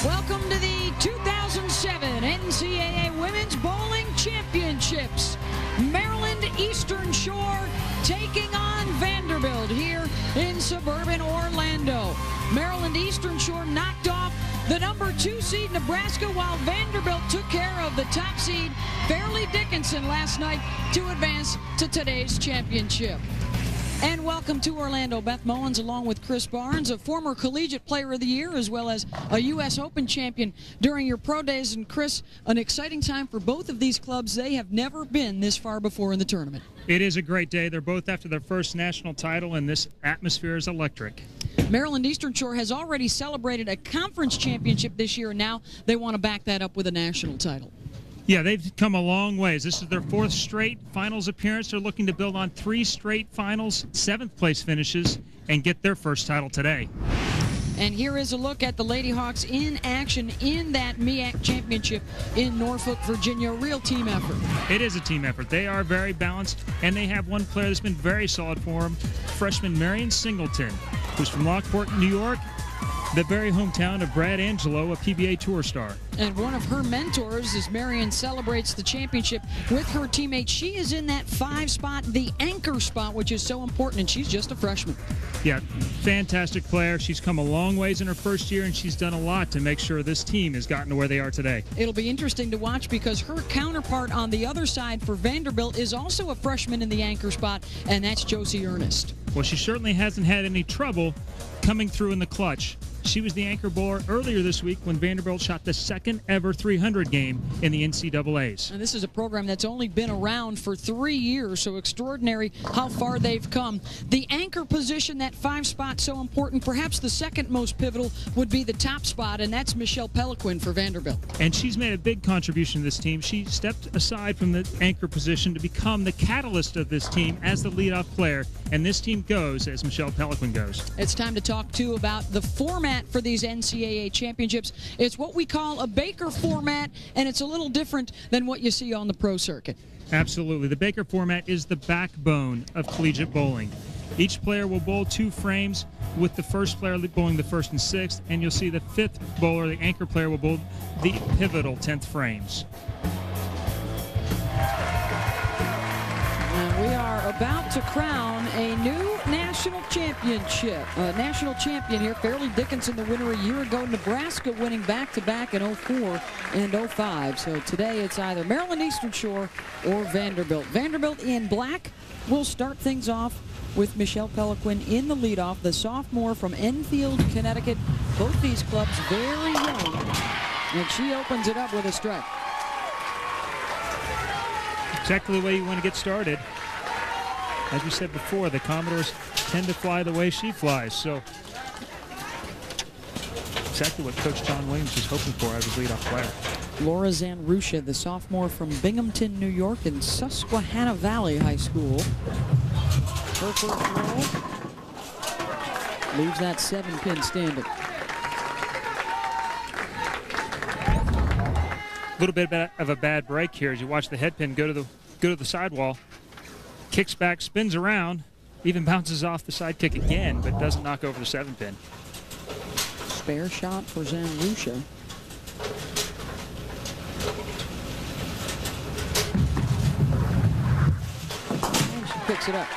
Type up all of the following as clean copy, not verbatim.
Welcome to the 2007 NCAA Women's Bowling Championships. Maryland Eastern Shore taking on Vanderbilt here in suburban Orlando. Maryland Eastern Shore knocked off the number 2 seed Nebraska, while Vanderbilt took care of the top seed Fairleigh Dickinson last night to advance to today's championship. And welcome to Orlando. Beth Mowins along with Chris Barnes, a former Collegiate Player of the Year as well as a U.S. Open champion during your pro days. And Chris, an exciting time for both of these clubs. They have never been this far before in the tournament. It is a great day. They're both after their first national title, and this atmosphere is electric. Maryland Eastern Shore has already celebrated a conference championship this year, and now they want to back that up with a national title. Yeah, they've come a long ways. This is their 4th straight finals appearance. They're looking to build on 3 straight finals, 7th place finishes, and get their first title today. And here is a look at the Lady Hawks in action in that MEAC championship in Norfolk, Virginia. A real team effort. It is a team effort. They are very balanced, and they have one player that's been very solid for them, freshman Marion Singleton, who's from Lockport, New York, the very hometown of Brad Angelo, a PBA Tour star. And one of her mentors, as Marion celebrates the championship with her teammates, she is in that 5 spot, the anchor spot, which is so important, and she's just a freshman. Yeah, fantastic player. She's come a long ways in her first year, and she's done a lot to make sure this team has gotten to where they are today. It'll be interesting to watch because her counterpart on the other side for Vanderbilt is also a freshman in the anchor spot, and that's Josie Earnest. Well, she certainly hasn't had any trouble coming through in the clutch. She was the anchor bowler earlier this week when Vanderbilt shot the 2nd ever 300 game in the NCAAs. And this is a program that's only been around for 3 years, so extraordinary how far they've come. The anchor position, that 5 spot, so important. Perhaps the second most pivotal would be the top spot, and that's Michelle Peliquin for Vanderbilt. And she's made a big contribution to this team. She stepped aside from the anchor position to become the catalyst of this team as the leadoff player, and this team goes as Michelle Peliquin goes. It's time to talk, too, about the format for these NCAA championships. It's what we call a Baker format, and it's a little different than what you see on the pro circuit. Absolutely. The Baker format is the backbone of collegiate bowling. Each player will bowl 2 frames, with the first player bowling the 1st and 6th, and you'll see the 5th bowler, the anchor player, will bowl the pivotal 10th frames. And we are about to crown a new national championship. National champion here, Fairleigh Dickinson, the winner a year ago. Nebraska winning back-to-back in 04 and 05. So today it's either Maryland Eastern Shore or Vanderbilt. Vanderbilt in black will start things off with Michelle Peliquin in the leadoff, the sophomore from Enfield, Connecticut. Both these clubs very young. And she opens it up with a strike. Exactly the way you want to get started. As we said before, the Commodores tend to fly the way she flies. So exactly what Coach John Williams was hoping for as his leadoff player. Laura Zanrusha, the sophomore from Binghamton, New York, and Susquehanna Valley High School. Her first roll leaves that 7-pin standing. A little bit of a bad break here as you watch the head pin go to the sidewall. Kicks back, spins around, even bounces off the side kick again, but doesn't knock over the 7-pin. Spare shot for Zanrusha. And she picks it up.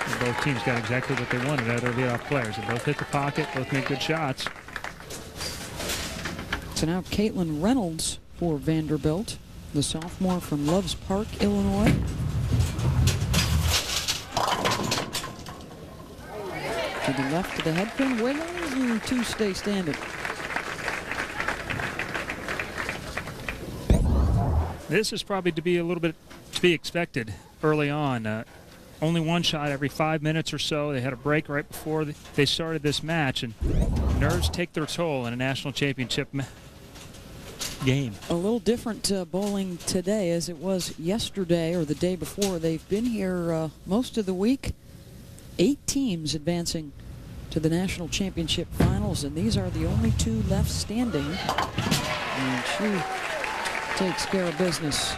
And both teams got exactly what they wanted out of their leadoff players. They both hit the pocket, both made good shots. So now Caitlin Reynolds for Vanderbilt, the sophomore from Loves Park, Illinois. To the left of the head pin, wiggles, and 2 stay standing. This is probably to be a little bit to be expected early on. Only 1 shot every 5 minutes or so. They had a break right before they started this match, and nerves take their toll in a national championship game. A little different bowling today as it was yesterday or the day before. They've been here most of the week. 8 teams advancing to the national championship finals, and these are the only 2 left standing. And she takes care of business.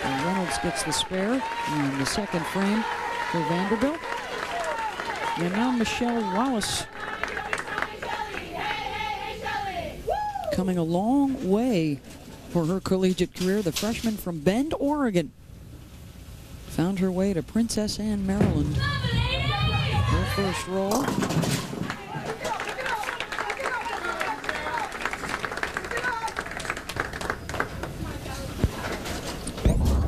And Reynolds gets the spare and the 2nd frame for Vanderbilt. And now Michelle Wallace coming a long way for her collegiate career. The freshman from Bend, Oregon, found her way to Princess Anne, Maryland. Her first roll.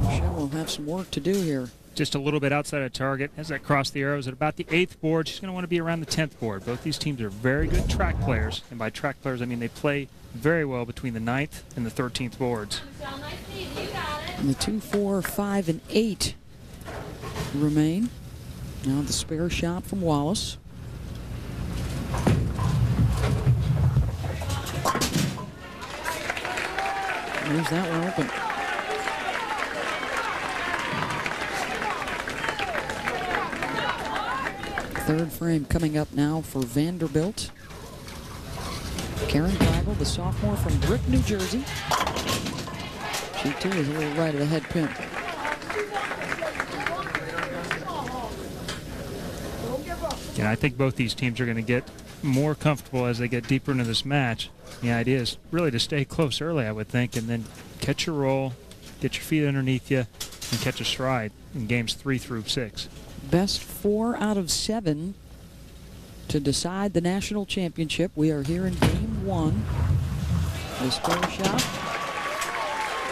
Michelle will have some work to do here. Just a little bit outside of target. As that crossed the arrows at about the 8th board, she's going to want to be around the 10th board. Both these teams are very good track players. And by track players, I mean they play very well between the 9th and the 13th boards. And the 2, 4, 5, and 8 remain. Now the spare shot from Wallace. There's that one open. Third frame coming up now for Vanderbilt. Karen Greigel, the sophomore from Brick, New Jersey. She too is a little right of the head pin. Yeah, I think both these teams are going to get more comfortable as they get deeper into this match. The idea is really to stay close early, I would think, and then catch your roll, get your feet underneath you, and catch a stride in games 3 through 6. Best 4 out of 7 to decide the national championship. We are here in game 1. The spare shot.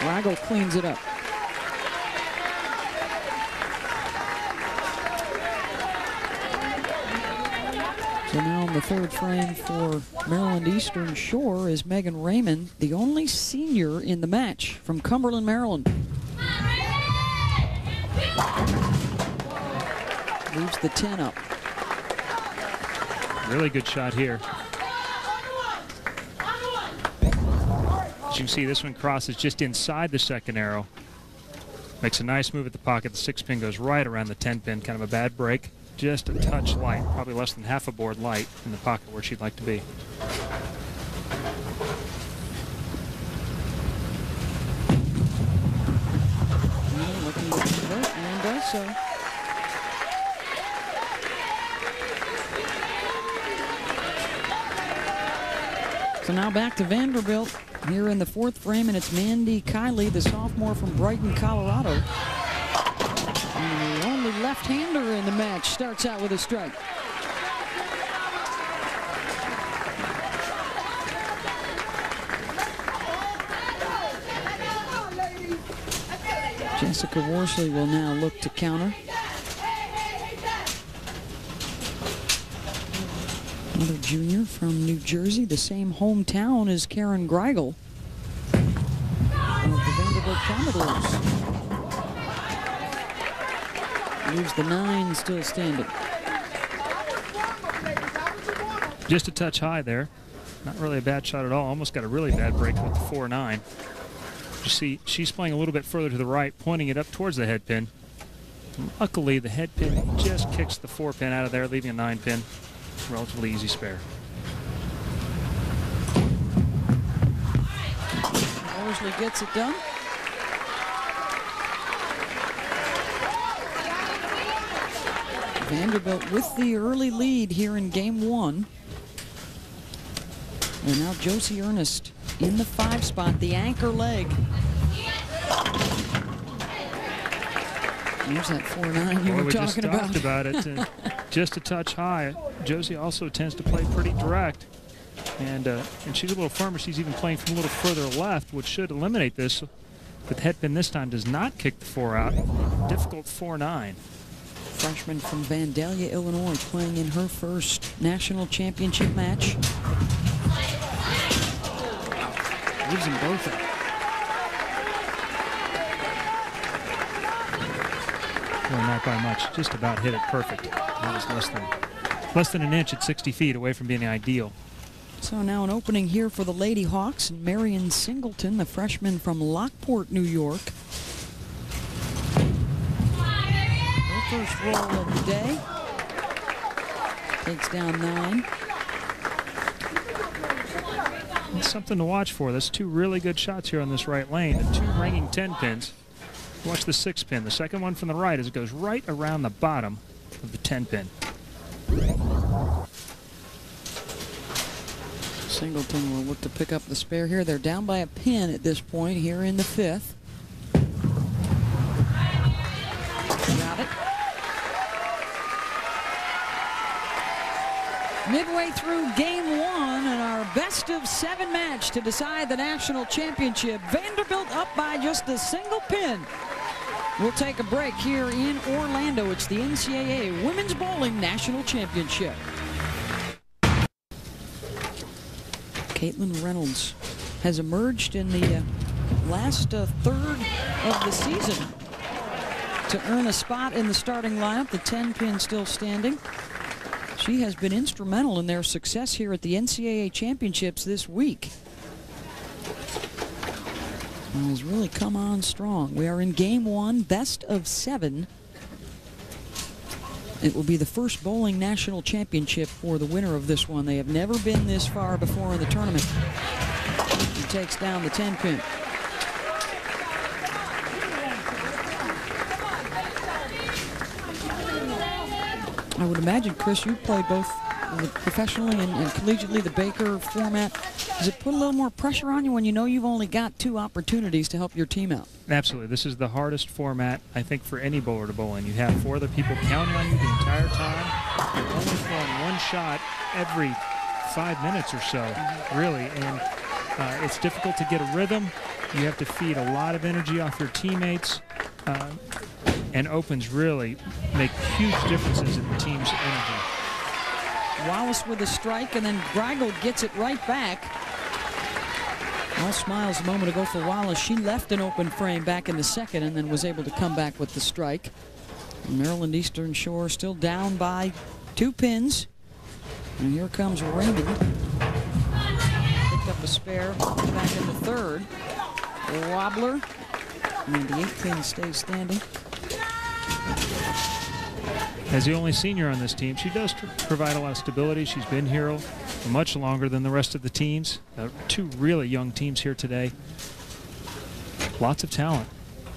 Greigel cleans it up. So now in the third frame for Maryland Eastern Shore is Megan Raymond, the only senior in the match from Cumberland, Maryland. Leaves the 10 up. Really good shot here. As you can see, this one crosses just inside the second arrow. Makes a nice move at the pocket. The 6 pin goes right around the 10 pin. Kind of a bad break. Just a touch light, probably less than half a board light in the pocket where she'd like to be. Looking to convert, and does so. So now back to Vanderbilt here in the 4th frame, and it's Mandy Kiley, the sophomore from Brighton, Colorado. And the only left-hander in the match starts out with a strike. Jessica Worsley will now look to counter. Another junior from New Jersey, the same hometown as Karen Greigel of the Vanderbilt Commodores. Leaves the 9 still standing. Just a touch high there. Not really a bad shot at all. Almost got a really bad break with the 4-9. You see, she's playing a little bit further to the right, pointing it up towards the head pin. Luckily, the head pin just kicks the 4 pin out of there, leaving a 9 pin. Relatively easy spare. Worsley gets it done. Vanderbilt with the early lead here in game 1. And now Josie Earnest in the 5 spot, the anchor leg. There's that 4-9 you were talking about. We just talked about it. Just a touch high. Josie also tends to play pretty direct. And she's a little firmer. She's even playing from a little further left, which should eliminate this. But the head pin this time does not kick the 4 out. Difficult 4-9. Freshman from Vandalia, Illinois, playing in her first national championship match. Leaves them both up. Well, not by much. Just about hit it perfect. That was less than an inch at 60 feet away from being ideal. So now an opening here for the Lady Hawks and Marion Singleton, the freshman from Lockport, New York. Her first roll of the day. Takes down 9. That's something to watch for. That's 2 really good shots here on this right lane. And 2 ringing 10 pins. Watch the 6 pin. The second one from the right as it goes right around the bottom of the 10 pin. Singleton will look to pick up the spare here. They're down by a pin at this point here in the 5th. Got it. Midway through game 1 and our best of 7 match to decide the national championship. Vanderbilt up by just a single pin. We'll take a break here in Orlando. It's the NCAA Women's Bowling National Championship. Caitlin Reynolds has emerged in the last third of the season to earn a spot in the starting lineup. The 10 pin still standing. She has been instrumental in their success here at the NCAA championships this week. And has really come on strong. We are in game 1, best of 7. It will be the first bowling national championship for the winner of this one. They have never been this far before in the tournament. He takes down the 10 pin. I would imagine, Chris, you played both professionally and collegiately, the Baker format. Does it put a little more pressure on you when you know you've only got 2 opportunities to help your team out? Absolutely. This is the hardest format, I think, for any bowler to bowl in. You have 4 other people counting on you the entire time. You're only throwing 1 shot every 5 minutes or so, really. And it's difficult to get a rhythm. You have to feed a lot of energy off your teammates. And opens really make huge differences in the team's energy. Wallace with a strike, and then Greigel gets it right back. All smiles a moment ago for Wallace. She left an open frame back in the 2nd and then was able to come back with the strike. And Maryland Eastern Shore still down by 2 pins. And here comes Raymond. Picked up a spare back in the 3rd. A wobbler. And the 8 pin stays standing. As the only senior on this team, she does provide a lot of stability. She's been here much longer than the rest of the teams. 2 really young teams here today. Lots of talent.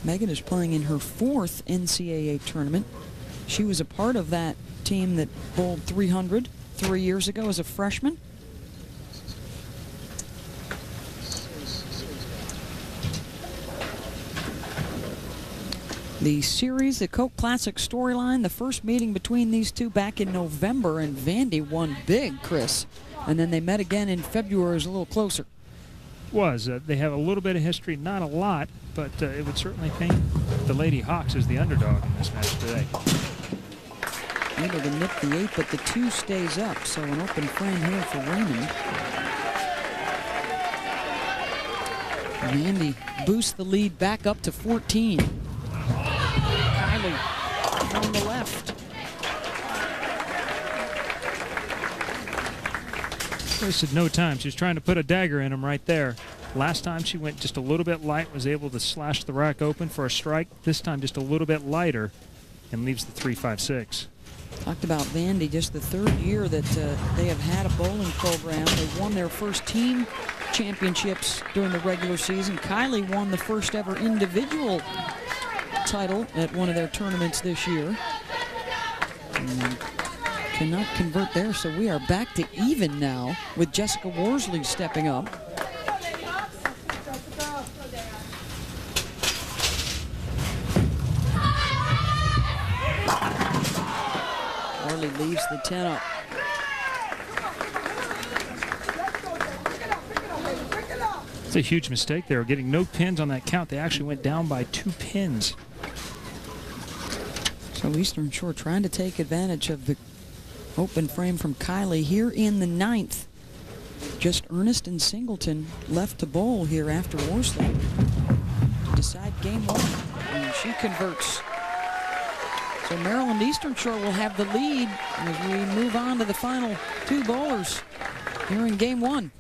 Megan is playing in her 4th NCAA tournament. She was a part of that team that bowled 300 3 years ago as a freshman. The series, the Coke Classic storyline, the first meeting between these two back in November, and Vandy won big, Chris. And then they met again in February. It was a little closer. They have a little bit of history, not a lot, but it would certainly paint the Lady Hawks as the underdog in this match today. Able to nip the 8, but the 2 stays up, so an open frame here for Raymond. Vandy boosts the lead back up to 14. On the left. Wasted no time. She was trying to put a dagger in him right there. Last time she went just a little bit light, was able to slash the rack open for a strike. This time just a little bit lighter and leaves the 3-5-6. Talked about Vandy, just the 3rd year that they have had a bowling program. They won their first team championships during the regular season. Kylie won the first ever individual title at one of their tournaments this year. And cannot convert there, so we are back to even now with Jessica Worsley stepping up. Worsley leaves the 10 up. It's a huge mistake there, getting no pins on that count. They actually went down by 2 pins. So Eastern Shore trying to take advantage of the open frame from Kylie here in the 9th. Just Earnest and Singleton left to bowl here after Worsley to decide game 1. And she converts. So Maryland Eastern Shore will have the lead as we move on to the final 2 bowlers here in game 1.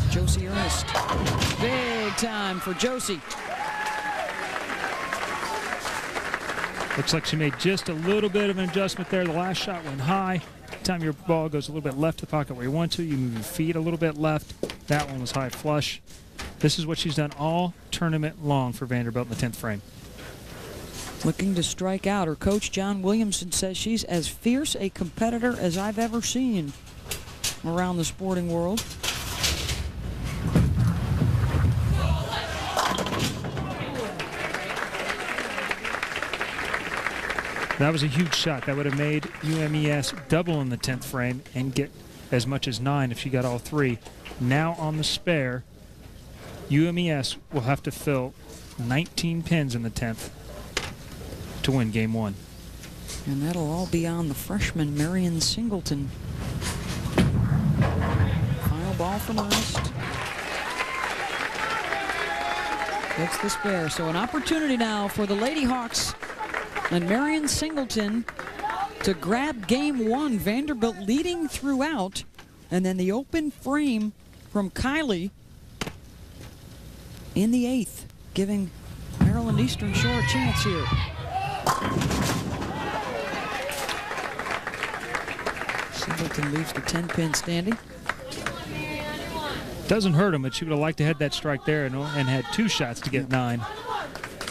Josie Earnest. Big time for Josie. Looks like she made just a little bit of an adjustment there. The last shot went high. Anytime your ball goes a little bit left to the pocket where you want to, you move your feet a little bit left. That one was high flush. This is what she's done all tournament long for Vanderbilt in the 10th frame. looking to strike out. Her coach, John Williamson, says she's as fierce a competitor as I've ever seen around the sporting world. That was a huge shot. That would have made UMES double in the 10th frame and get as much as 9 if she got all 3. Now on the spare, UMES will have to fill 19 pins in the 10th to win game 1. And that'll all be on the freshman, Marion Singleton. Final ball from Earnest. Gets the spare. So an opportunity now for the Lady Hawks and Marion Singleton to grab game 1. Vanderbilt leading throughout. And then the open frame from Kylie in the 8th, giving Maryland Eastern Shore a chance here. Singleton leaves the 10-pin standing. Doesn't hurt him, but she would have liked to have that strike there and had 2 shots to get 9.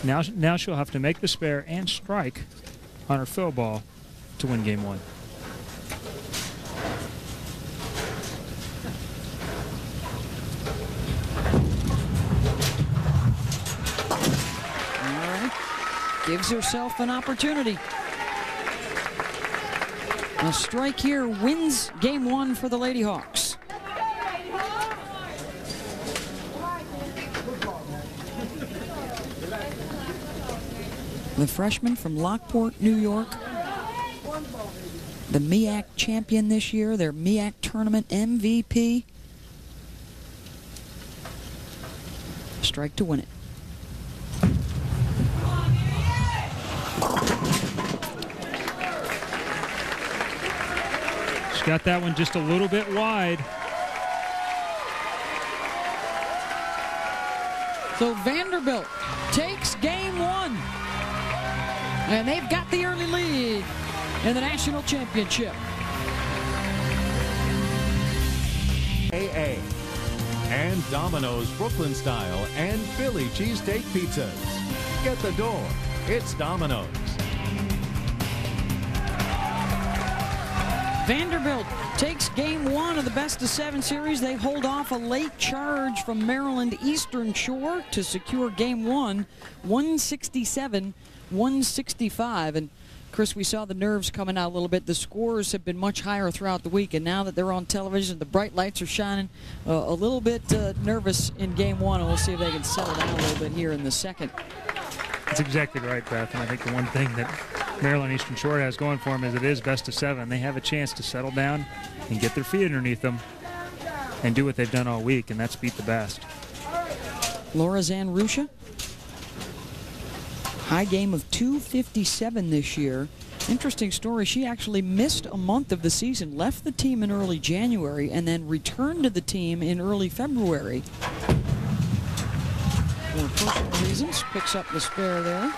Now she'll have to make the spare and strike on her fill ball to win game 1. All right, gives herself an opportunity. A strike here wins game 1 for the Lady Hawks. The freshman from Lockport, New York, the MEAC champion this year, their MEAC tournament MVP. Strike to win it. She got that one just a little bit wide. So Vanderbilt takes game 1. And they've got the early lead in the national championship. AA and Domino's Brooklyn style and Philly cheesesteak pizzas. Get the door. It's Domino's. Vanderbilt takes game 1 of the best-of-7 series. They hold off a late charge from Maryland Eastern Shore to secure game 1, 167-165. And Chris, we saw the nerves coming out a little bit. The scores have been much higher throughout the week, and now that they're on television, the bright lights are shining. A little bit nervous in game 1, and we'll see if they can settle down a little bit here in the second. That's exactly right, Beth. And I think the one thing that Maryland Eastern Shore has going for them is it is best-of-7. They have a chance to settle down and get their feet underneath them and do what they've done all week, and that's beat the best. Laura Zanrusha, high game of 257 this year. Interesting story, she actually missed a month of the season, left the team in early January, and then returned to the team in early February. For personal reasons, picks up the spare there.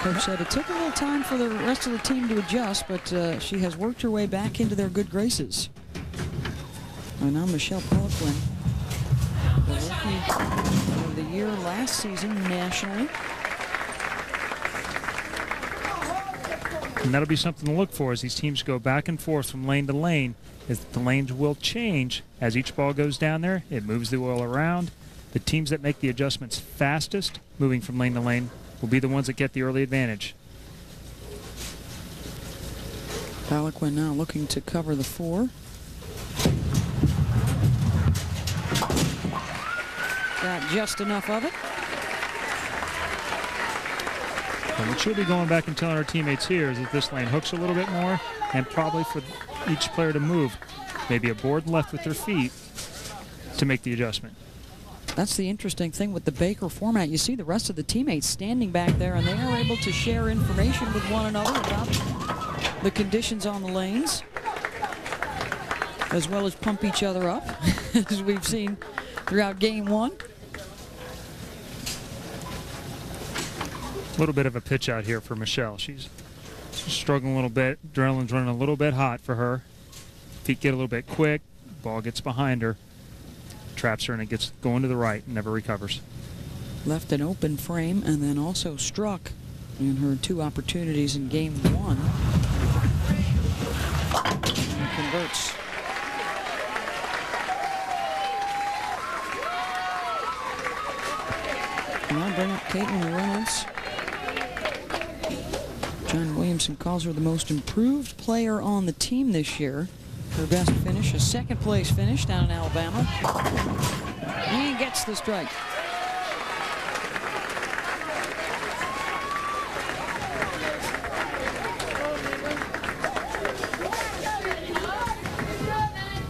Coach said it took a little time for the rest of the team to adjust, but she has worked her way back into their good graces. And now Michelle Peliquin, the rookie of the year last season nationally. And that'll be something to look for as these teams go back and forth from lane to lane. As the lanes will change as each ball goes down there. It moves the oil around. The teams that make the adjustments fastest, moving from lane to lane, will be the ones that get the early advantage. Peliquin now looking to cover the 4. Got just enough of it. And what she'll be going back and telling our teammates here is that this lane hooks a little bit more, and probably for each player to move maybe a board left with their feet to make the adjustment. That's the interesting thing with the Baker format. You see the rest of the teammates standing back there, and they are able to share information with one another about the conditions on the lanes, as well as pump each other up, as we've seen throughout game 1. A little bit of a pitch out here for Michelle. She's struggling a little bit. Adrenaline's running a little bit hot for her. Feet get a little bit quick. Ball gets behind her. Traps her, and it gets going to the right and never recovers. left an open frame and then also struck in her 2 opportunities in game 1. And converts. And I'll bring up Caitlin Reynolds. John Williamson calls her the most improved player on the team this year. Her best finish, a 2nd place finish down in Alabama. And gets the strike.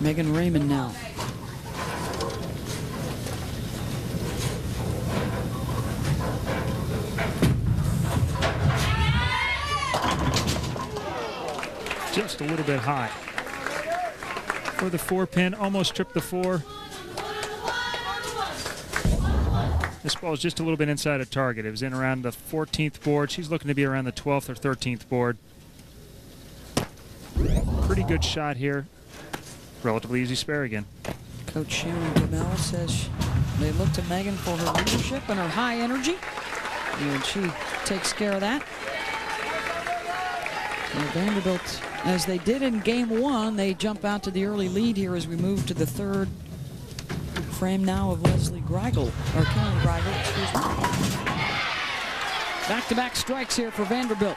Megan Raymond now. Just a little bit high. For the 4-pin, almost tripped the 4. This ball is just a little bit inside of target. It was in around the 14th board. She's looking to be around the 12th or 13th board. Pretty good shot here. Relatively easy spare again. Coach Sharon Gamel says they look to Megan for her leadership and her high energy, and she takes care of that. And Vanderbilt, as they did in game 1, they jump out to the early lead here as we move to the 3rd frame now of Leslie Greigel, or Karen Greigel, excuse me. Back-to-back strikes here for Vanderbilt.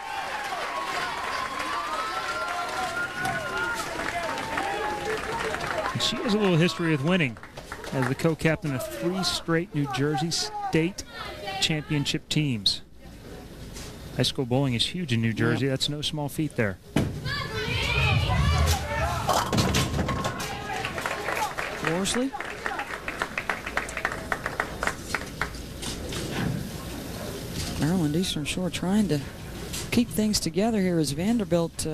And she has a little history with winning as the co-captain of 3 straight New Jersey State championship teams. High school bowling is huge in New Jersey. That's no small feat there. Worsley. Maryland Eastern Shore trying to keep things together here as Vanderbilt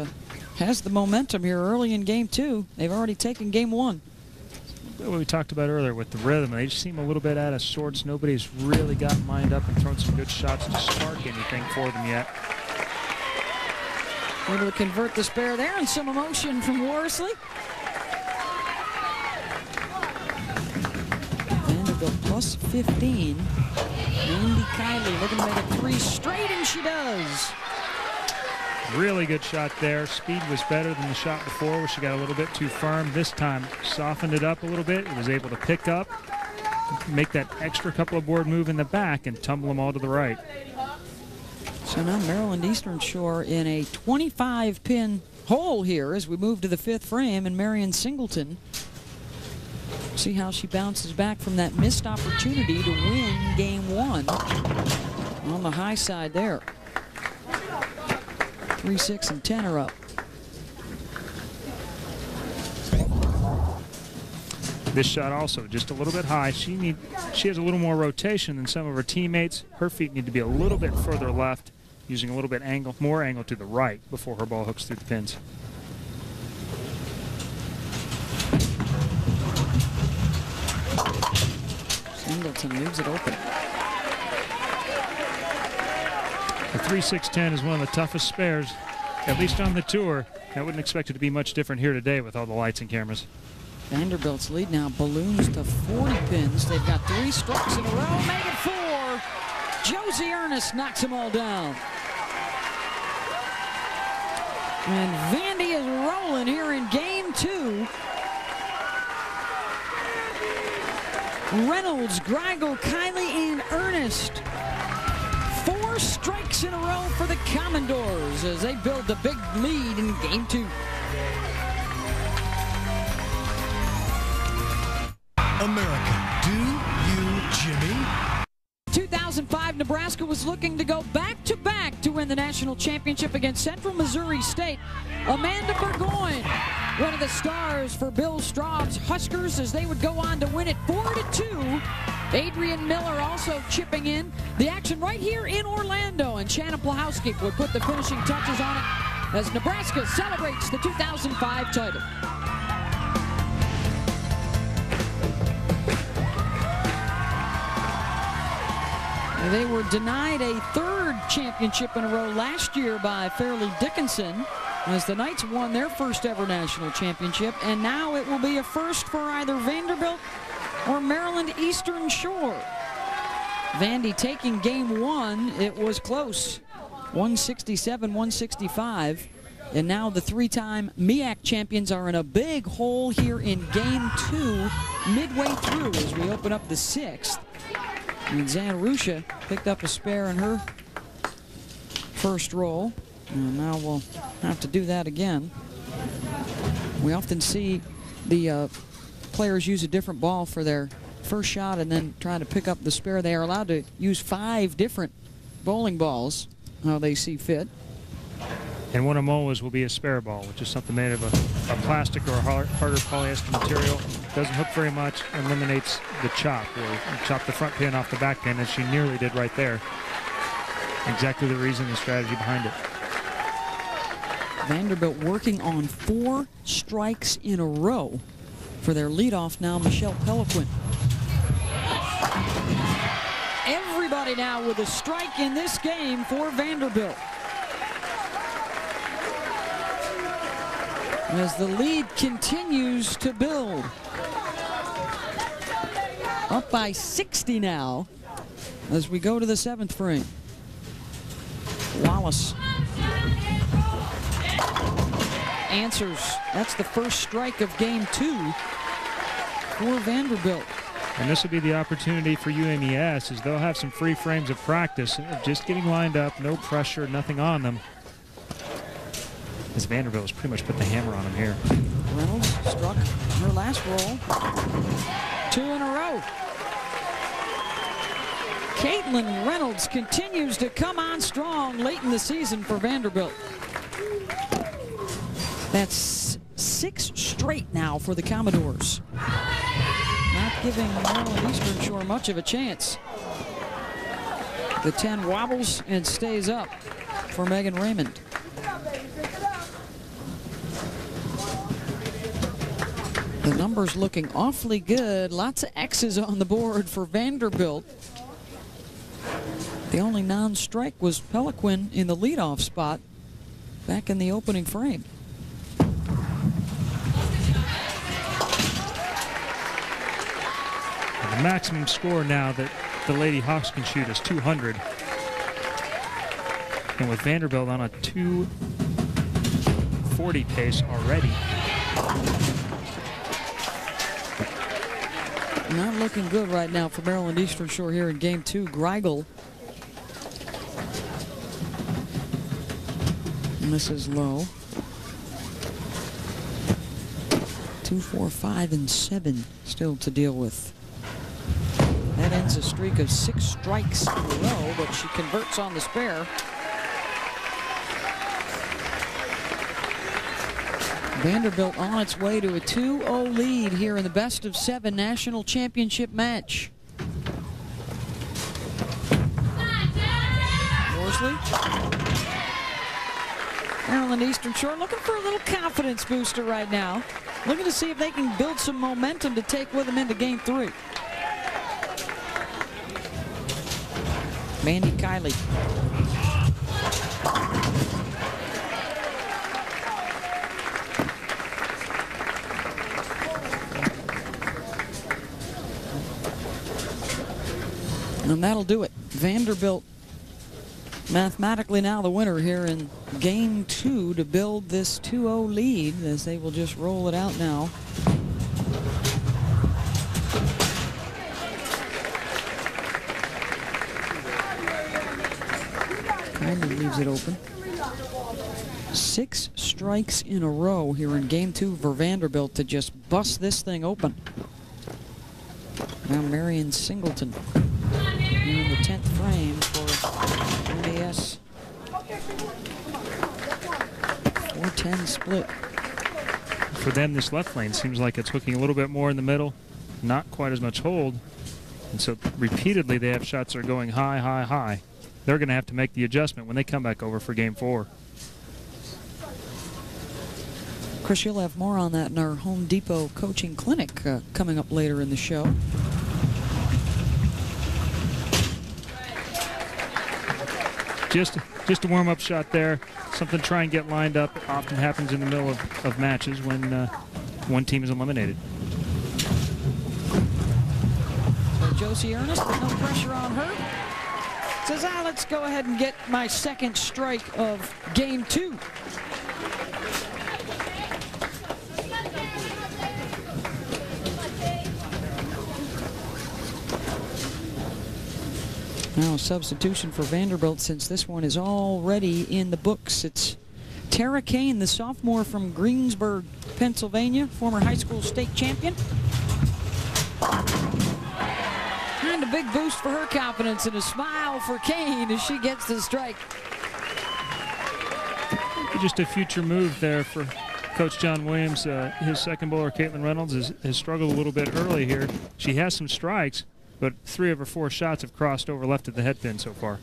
has the momentum here early in game 2. They've already taken game 1. What we talked about earlier with the rhythm, they just seem a little bit out of sorts. Nobody's really gotten lined up and thrown some good shots to spark anything for them yet. Able to convert the spare there, and some emotion from Worsley. Vanderbilt plus 15. Mandy Kiley looking to make it 3 straight, and she does. Really good shot there. Speed was better than the shot before, where she got a little bit too firm. This time softened it up a little bit. It was able to pick up, make that extra couple of board move in the back, and tumble them all to the right. So now Maryland Eastern Shore in a 25-pin hole here as we move to the 5th frame, and Marion Singleton. See how she bounces back from that missed opportunity to win game 1 on the high side there. 3, 6, and 10 are up. This shot also just a little bit high. She has a little more rotation than some of her teammates. Her feet need to be a little bit further left, using a little bit more angle to the right before her ball hooks through the pins. Singleton leaves it open. The 3-6-10 is one of the toughest spares, at least on the tour. I wouldn't expect it to be much different here today with all the lights and cameras. Vanderbilt's lead now balloons to 40 pins. They've got 3 strikes in a row, make it 4. Josie Earnest knocks them all down. And Vandy is rolling here in game 2. Reynolds, Greigel, Kiley, and Earnest. 4 strikes in a row for the Commodores as they build the big lead in game 2. America, do you, Jimmy? 2005, Nebraska was looking to go back-to-back to win the national championship against Central Missouri State. Amanda Burgoyne, one of the stars for Bill Straub's Huskers, as they would go on to win it 4-2. Adrian Miller also chipping in. The action right here in Orlando, and Shannon Plahowski would put the finishing touches on it as Nebraska celebrates the 2005 title. They were denied a 3rd championship in a row last year by Fairleigh Dickinson as the Knights won their first ever national championship, and now it will be a first for either Vanderbilt or Maryland Eastern Shore. Vandy taking game 1. It was close. 167-165. And now the 3-time MEAC champions are in a big hole here in game 2, midway through as we open up the 6th. And Zanarusha picked up a spare in her first roll. And now we'll have to do that again. We often see the players use a different ball for their first shot and then try to pick up the spare. They are allowed to use 5 different bowling balls, how they see fit. And one of Mowins will be a spare ball, which is something made of a plastic or a harder polyester material. Doesn't hook very much, eliminates the chop, or chop the front pin off the back pin, as she nearly did right there. Exactly the reason, the strategy behind it. Vanderbilt working on 4 strikes in a row for their leadoff now, Michelle Peliquin. Everybody now with a strike in this game for Vanderbilt. As the lead continues to build. Up by 60 now as we go to the 7th frame. Wallace answers. That's the first strike of game 2 for Vanderbilt. And this will be the opportunity for UMES, as they'll have some free frames of practice, just getting lined up, no pressure, nothing on them. As Vanderbilt has pretty much put the hammer on him here. Reynolds struck her last roll. 2 in a row. Caitlin Reynolds continues to come on strong late in the season for Vanderbilt. That's 6 straight now for the Commodores. Not giving Maryland Eastern Shore much of a chance. The 10 wobbles and stays up for Megan Raymond. The numbers looking awfully good. Lots of X's on the board for Vanderbilt. The only non-strike was Peliquin in the leadoff spot back in the opening frame. The maximum score now that the Lady Hawks can shoot is 200. And with Vanderbilt on a 240 pace already. Not looking good right now for Maryland Eastern Shore here in game 2. Greigel misses low. 2, 4, 5, and 7 still to deal with. That ends a streak of 6 strikes in a row, but she converts on the spare. Vanderbilt on its way to a 2-0 lead here in the best of 7 national championship match. Worsley. Maryland Eastern Shore looking for a little confidence booster right now. Looking to see if they can build some momentum to take with them into game 3. Mandy Kiley. And that'll do it. Vanderbilt mathematically now the winner here in game 2 to build this 2-0 lead, as they will just roll it out now. Kind of leaves it open. 6 strikes in a row here in game 2 for Vanderbilt to just bust this thing open. Now Marion Singleton in the 10th frame for UMES. 4-10 split. For them, this left lane seems like it's hooking a little bit more in the middle, not quite as much hold. And so repeatedly they have shots that are going high, high, high. They're going to have to make the adjustment when they come back over for game 4. Chris, you'll have more on that in our Home Depot coaching clinic coming up later in the show. Just a warm-up shot there. Something to try and get lined up. It often happens in the middle of matches when one team is eliminated. So Josie Earnest, but no pressure on her. Says, let's go ahead and get my second strike of game 2. Now a substitution for Vanderbilt, since this one is already in the books. It's Tara Kane, the sophomore from Greensburg, Pennsylvania, former high school state champion. And a big boost for her confidence and a smile for Kane as she gets the strike. Just a future move there for Coach John Williams. His second bowler, Caitlin Reynolds, has struggled a little bit early here. She has some strikes, but 3 of her 4 shots have crossed over left of the head pin so far.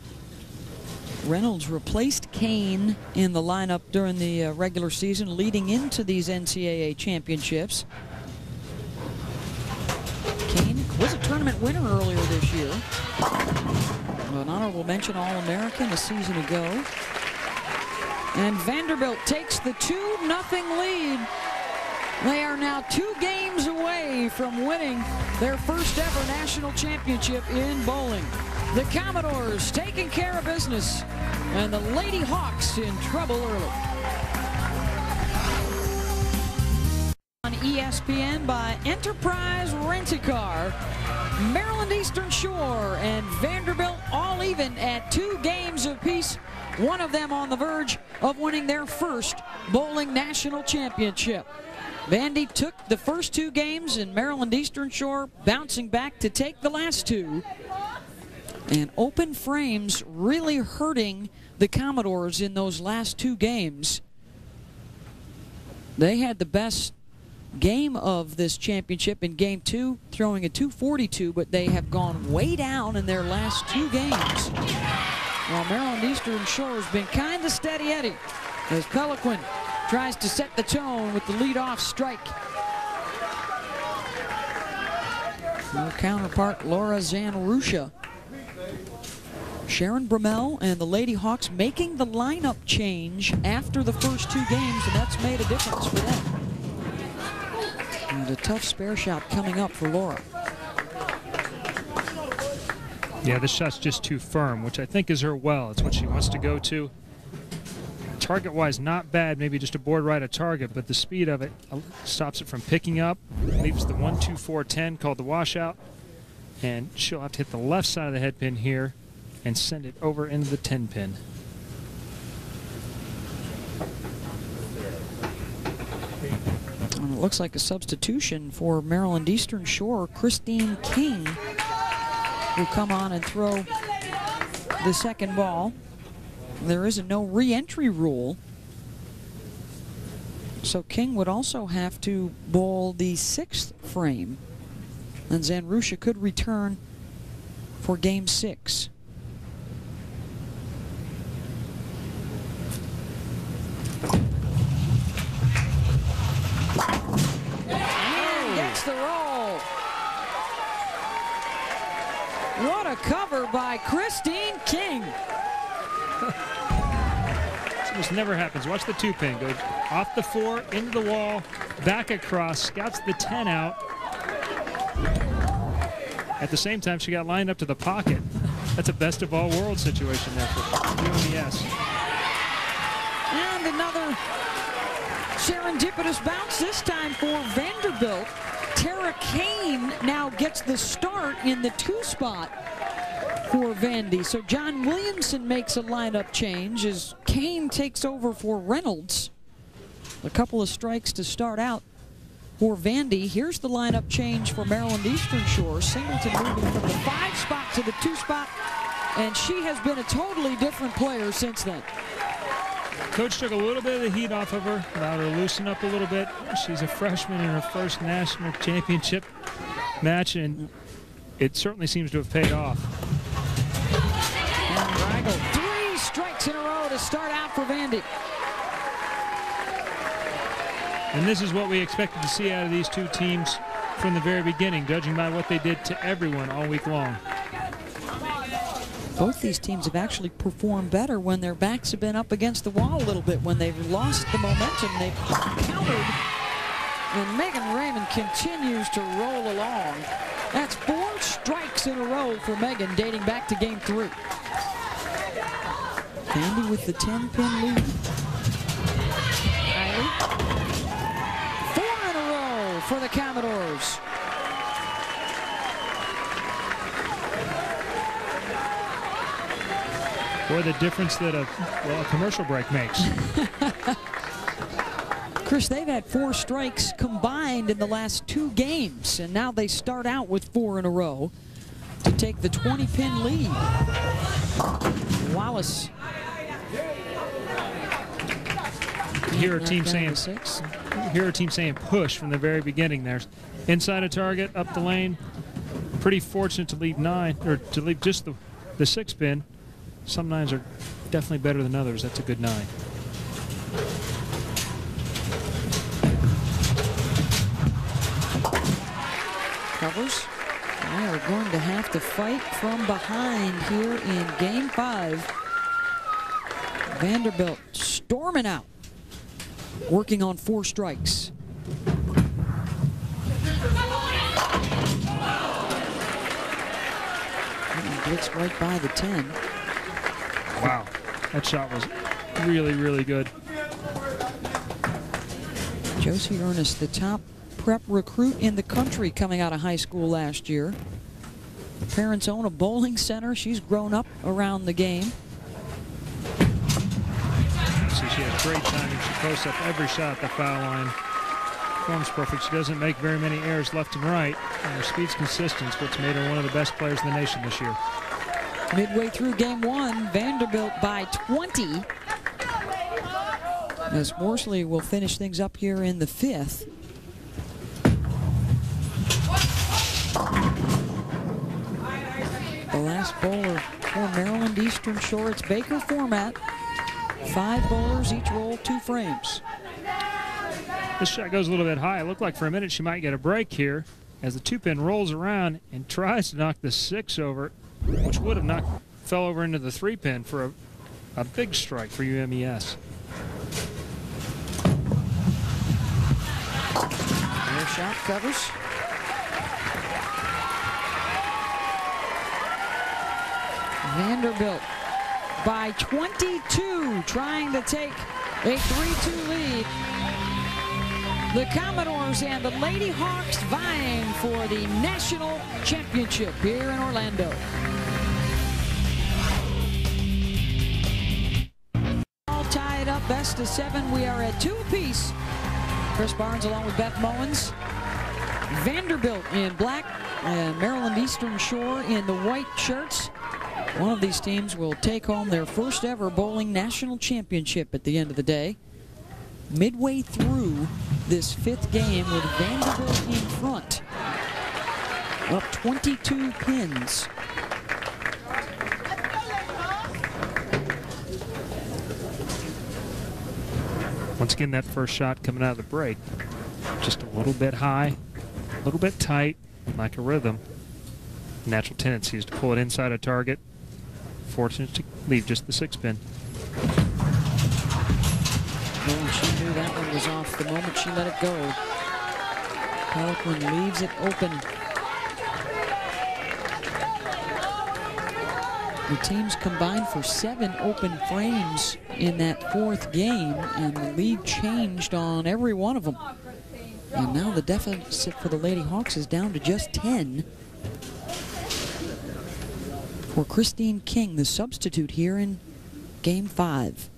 Reynolds replaced Kane in the lineup during the regular season leading into these NCAA championships. Kane was a tournament winner earlier this year. An honorable mention All-American a season ago. And Vanderbilt takes the 2-0 lead. They are now 2 games away from winning their first ever national championship in bowling. The Commodores taking care of business, and the Lady Hawks in trouble early. On ESPN by Enterprise Rent-A-Car, Maryland Eastern Shore and Vanderbilt all even at 2 games apiece. One of them on the verge of winning their first bowling national championship. Vandy took the first 2 games, and Maryland Eastern Shore bouncing back to take the last 2. And open frames really hurting the Commodores in those last 2 games. They had the best game of this championship in game 2, throwing a .242, but they have gone way down in their last 2 games. While Maryland Eastern Shore has been kind of steady Eddie as Peliquin tries to set the tone with the leadoff strike. Her counterpart, Laura Zanrusha. Sharon Brummel and the Lady Hawks making the lineup change after the first 2 games, and that's made a difference for them. And a tough spare shot coming up for Laura. Yeah, this shot's just too firm, which I think is her well. It's what she wants to go to. Target-wise, not bad, maybe just a board right at target, but the speed of it stops it from picking up, leaves the 1-2-4-10 called the washout, and she'll have to hit the left side of the head pin here and send it over into the 10 pin. And it looks like a substitution for Maryland Eastern Shore. Christine King will come on and throw the second ball. There is a no re-entry rule, so King would also have to bowl the 6th frame, and Zanrusha could return for game 6. And gets the roll. What a cover by Christine King. This never happens. Watch the 2 pin. Goes off the 4, into the wall, back across, scouts the 10 out. At the same time, she got lined up to the pocket. That's a best of all worlds situation there for UMES. And another serendipitous bounce, this time for Vanderbilt. Tara Kane now gets the start in the 2 spot for Vandy. So John Williamson makes a lineup change as Kane takes over for Reynolds. A couple of strikes to start out for Vandy. Here's the lineup change for Maryland Eastern Shore. Singleton moving from the 5 spot to the 2 spot, and she has been a totally different player since then. Coach took a little bit of the heat off of her, allowed her to loosen up a little bit. She's a freshman in her first national championship match, and it certainly seems to have paid off. And Ragel, 3 strikes in a row to start out for Vandy. And this is what we expected to see out of these 2 teams from the very beginning, judging by what they did to everyone all week long. Both these teams have actually performed better when their backs have been up against the wall a little bit. When they've lost the momentum, they've countered. And Megan Raymond continues to roll along. That's 4 strikes in a row for Megan, dating back to game 3. Vandy with the 10-pin lead. Riley. 4 in a row for the Commodores. Boy, the difference that a commercial break makes. Chris, they've had 4 strikes combined in the last 2 games, and now they start out with 4 in a row to take the 20-pin lead. Wallace. Hear a team saying push from the very beginning there. Inside a target, up the lane. Pretty fortunate to leave 9, or to leave just the 6-pin. Some 9s are definitely better than others. That's a good 9. Covers. They are going to have to fight from behind here in game 5. Vanderbilt storming out, working on 4 strikes. Blitz right by the 10. Wow, that shot was really, really good. Josie Earnest, the top prep recruit in the country coming out of high school last year. Her parents own a bowling center. She's grown up around the game. See, she has great timing. She posts up every shot at the foul line. Form's perfect. She doesn't make very many errors left and right. And her speed's consistent, what's made her one of the best players in the nation this year. Midway through game 1, Vanderbilt by 20. As Worsley will finish things up here in the 5th. The last bowler for Maryland Eastern Shore. It's Baker format. 5 bowlers, each roll 2 frames. This shot goes a little bit high. It looked like for a minute she might get a break here as the 2-pin rolls around and tries to knock the 6 over, which would have fell over into the 3-pin for a big strike for UMES. Their shot covers. Vanderbilt by 22, trying to take a 3-2 lead. The Commodores and the Lady Hawks vying for the national championship here in Orlando. All tied up, best of 7. We are at 2 apiece. Chris Barnes along with Beth Mowins. Vanderbilt in black and Maryland Eastern Shore in the white shirts. One of these teams will take home their first ever bowling national championship at the end of the day. Midway through this 5th game with Vanderbilt in front, up 22 pins. Once again, that first shot coming out of the break, just a little bit high, a little bit tight, like a rhythm. Natural tendency is to pull it inside a target. Fortunate to leave just the 6-pin. Oh, she knew that one was off the moment she let it go. Pelican leaves it open. The teams combined for 7 open frames in that 4th game, and the lead changed on every one of them. And now the deficit for the Lady Hawks is down to just 10. For Christine King, the substitute here in game 5.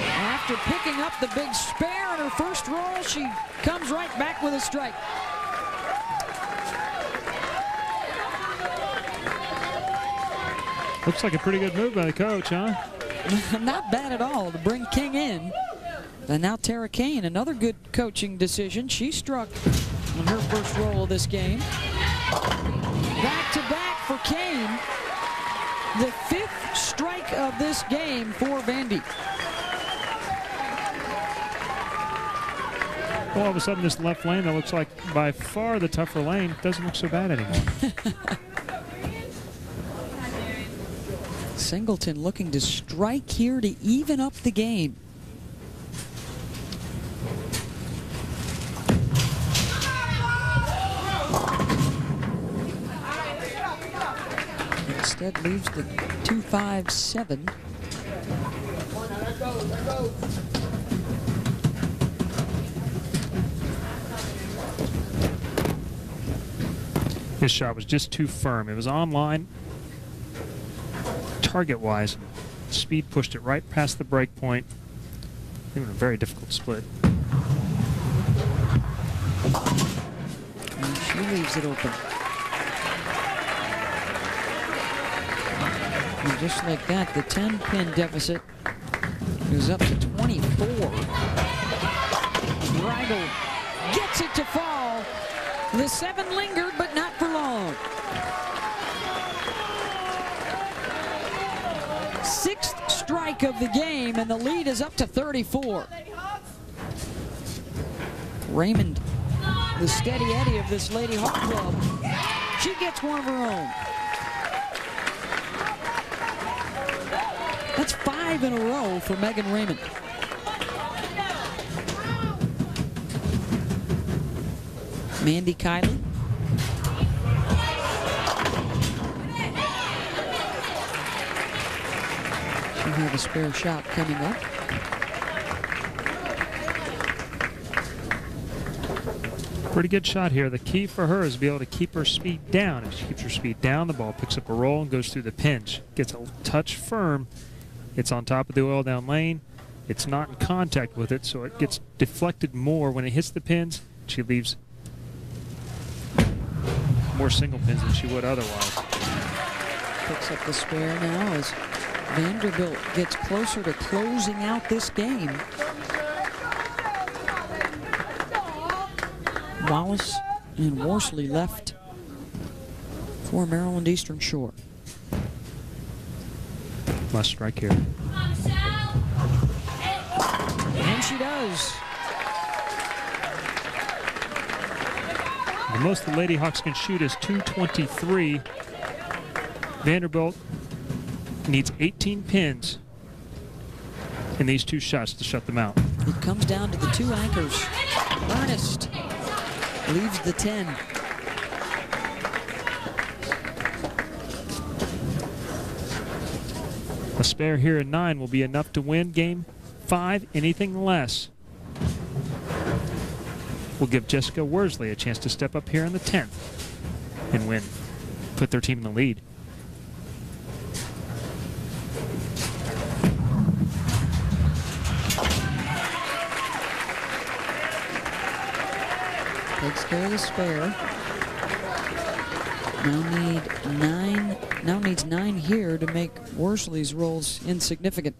After picking up the big spare in her first roll, she comes right back with a strike. Looks like a pretty good move by the coach, huh? Not bad at all to bring King in. And now Tara Kane, another good coaching decision. She struck on her first roll of this game. Back to back for Kane. The 5th strike of this game for Vandy. Well, all of a sudden, this left lane that looks like by far the tougher lane doesn't look so bad anymore. Singleton looking to strike here to even up the game. instead leaves the 2.57. His shot was just too firm. It was online, target-wise. Speed pushed it right past the break point. Even a very difficult split. And she leaves it open. And just like that, the 10-pin deficit is up to 24. Reigel gets it to fall. The 7 lingered, but not for long. 6th strike of the game, and the lead is up to 34. Raymond, the steady Eddie of this Lady Hawk Club. She gets one of her own. That's 5 in a row for Megan Raymond. Mandy Kiley. She'll have a spare shot coming up. Pretty good shot here. The key for her is to be able to keep her speed down. If she keeps her speed down, the ball picks up a roll and goes through the pinch. Gets a touch firm. It's on top of the oil down lane. It's not in contact with it, so it gets deflected more when it hits the pins. She leaves more single pins than she would otherwise. Picks up the spare now as Vanderbilt gets closer to closing out this game. Wallace and Worsley left for Maryland Eastern Shore. Must strike here. And she does. The most the Lady Hawks can shoot is 223. Vanderbilt needs 18 pins in these 2 shots to shut them out. It comes down to the 2 anchors. Earnest leaves the 10. A spare here in 9 will be enough to win game 5. Anything less will give Jessica Worsley a chance to step up here in the 10th and win. Put their team in the lead. Takes care of the spare. Now needs 9 here to make Worsley's rolls insignificant.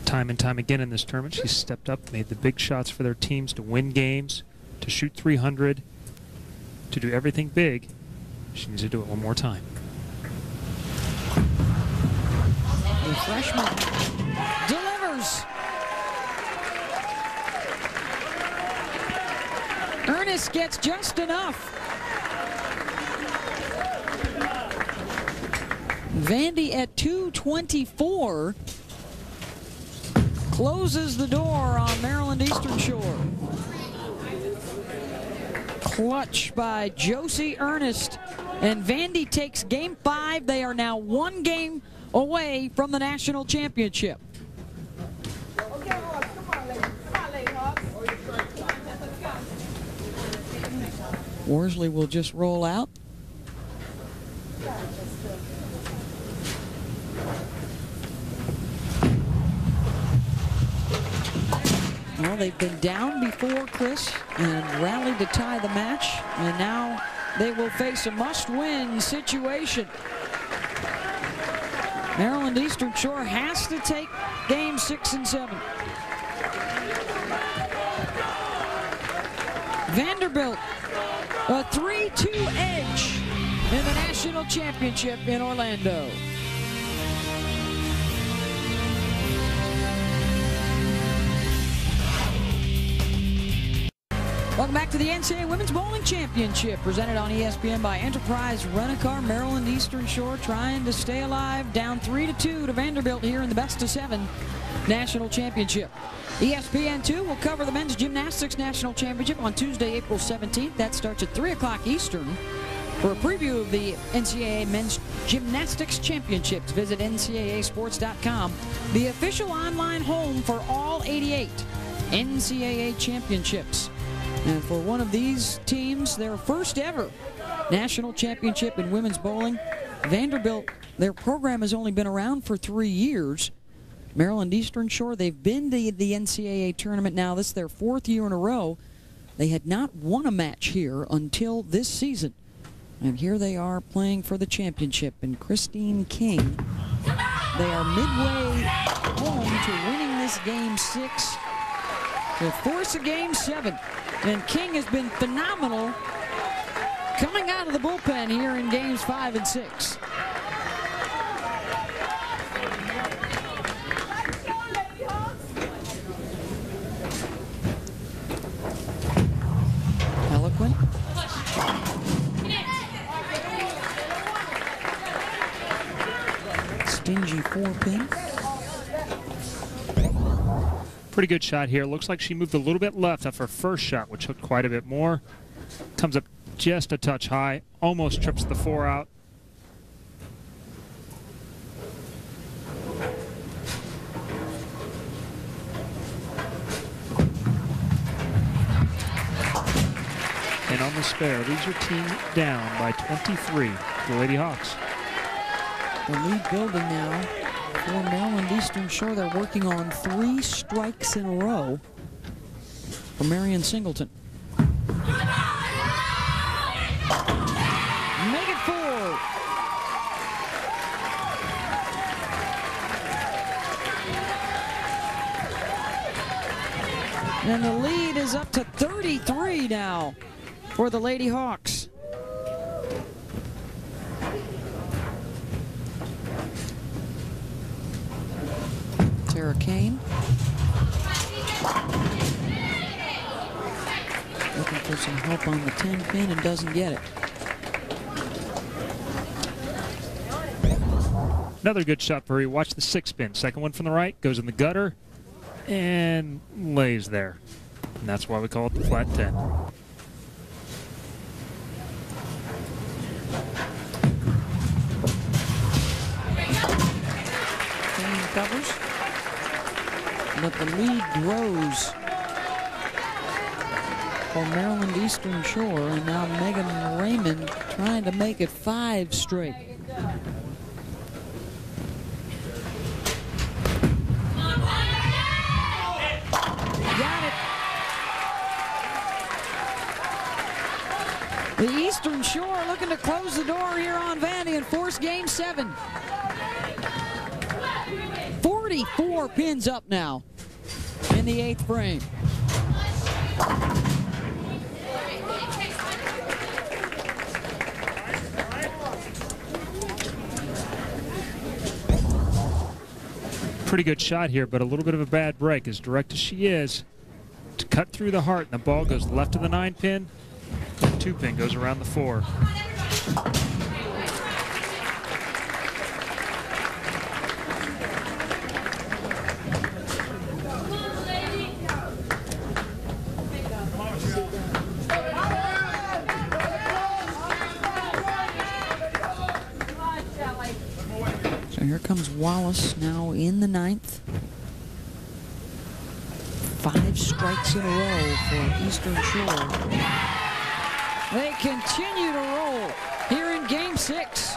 Time and time again in this tournament, she's stepped up, made the big shots for their teams to win games, to shoot 300, to do everything big. She needs to do it one more time. The freshman delivers. Earnest gets just enough. Vandy at 224 closes the door on Maryland Eastern Shore. Clutch by Josie Earnest, and Vandy takes game 5. They are now 1 game away from the national championship. Worsley will just roll out. Well, they've been down before, Chris, and rallied to tie the match, and now they will face a must-win situation. Maryland Eastern Shore has to take games 6 and 7. Vanderbilt, a 3-2 edge in the national championship in Orlando. Welcome back to the NCAA Women's Bowling Championship, presented on ESPN by Enterprise Rent-A-Car. Maryland Eastern Shore trying to stay alive, down 3-2 to Vanderbilt here in the best of 7 national championship. ESPN2 will cover the Men's Gymnastics National Championship on Tuesday, April 17th. That starts at 3 o'clock Eastern. For a preview of the NCAA Men's Gymnastics Championships, visit ncaasports.com, the official online home for all 88 NCAA championships. And for one of these teams, their first ever national championship in women's bowling, Vanderbilt, their program has only been around for 3 years. Maryland Eastern Shore, they've been to the NCAA tournament now. This is their 4th year in a row. They had not won a match here until this season. And here they are playing for the championship. And Christine King, they are midway home to winning this Game 6. They'll force a Game 7. And King has been phenomenal coming out of the bullpen here in Games 5 and 6. Eloquent. Stingy 4-pin. Pretty good shot here. Looks like she moved a little bit left off her first shot, which hooked quite a bit more. Comes up just a touch high. Almost trips the 4 out. And on the spare, leads your team down by 23. The Lady Hawks. The lead building now for Maryland Eastern Shore. They're working on 3 strikes in a row for Marion Singleton. Make it 4. And the lead is up to 33 now for the Lady Hawks. Tara Kane. Looking for some help on the 10-pin and doesn't get it. Another good shot for her. Watch the 6-pin. Second one from the right, goes in the gutter, and lays there. And that's why we call it the flat 10. Kane covers. But the lead grows for Maryland Eastern Shore, and now Megan Raymond trying to make it 5 straight. Got it. The Eastern Shore looking to close the door here on Vandy and force Game 7. 44 pins up now in the 8th frame. Pretty good shot here, but a little bit of a bad break. As direct as she is, to cut through the heart, and the ball goes left of the 9-pin, the 2-pin goes around the 4. So here comes Wallace now in the 9th. 5 strikes in a row for Eastern Shore. They continue to roll here in Game 6.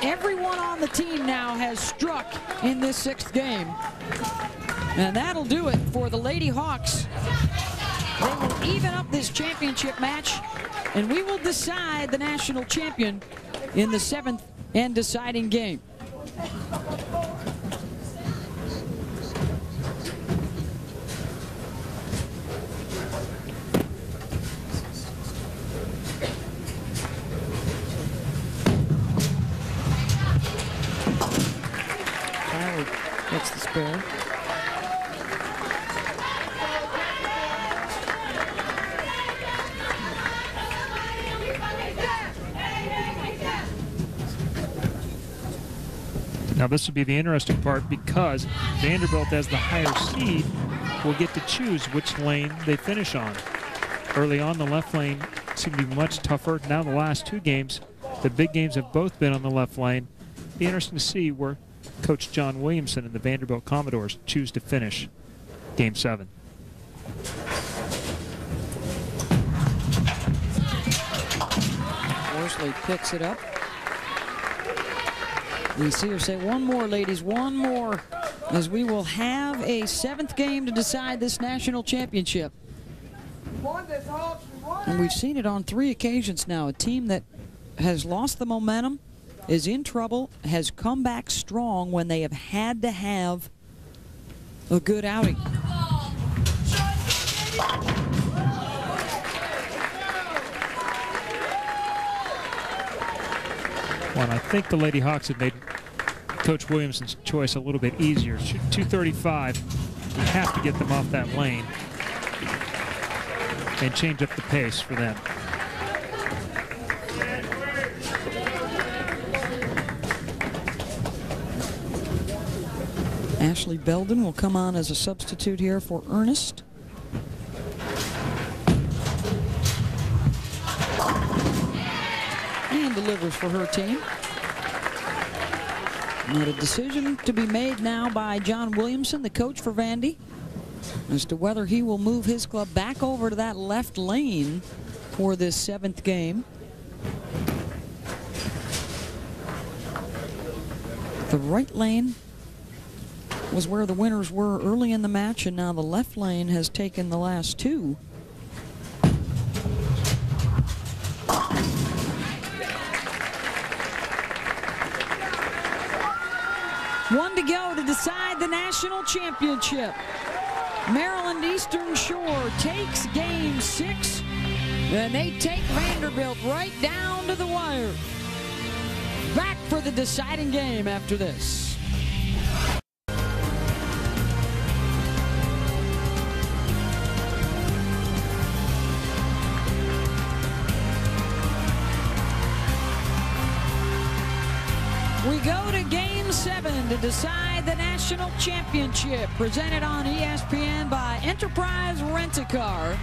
Everyone on the team now has struck in this 6th game. And that'll do it for the Lady Hawks. They will even up this championship match, and we will decide the national champion in the 7th and deciding game. Tyler gets the spare. Now this will be the interesting part because Vanderbilt, as the higher seed, will get to choose which lane they finish on. Early on, the left lane seemed to be much tougher. Now the last two games, the big games have both been on the left lane. It'll be interesting to see where Coach John Williamson and the Vanderbilt Commodores choose to finish Game 7. Worsley picks it up. We see her say, one more, ladies, one more, as we will have a 7th game to decide this national championship. And we've seen it on 3 occasions now. A team that has lost the momentum, is in trouble, has come back strong when they have had to have a good outing. Well, I think the Lady Hawks have made Coach Williamson's choice a little bit easier. 235, you have to get them off that lane and change up the pace for them. Ashley Belden will come on as a substitute here for Earnest. And delivers for her team. And a decision to be made now by John Williamson, the coach for Vandy, as to whether he will move his club back over to that left lane for this 7th game. The right lane was where the winners were early in the match, and now the left lane has taken the last 2. One to go to decide the national championship. Maryland Eastern Shore takes Game 6, and they take Vanderbilt right down to the wire. Back for the deciding game after this. We go to Game 7 to decide the national championship, presented on ESPN by Enterprise Rent-A-Car.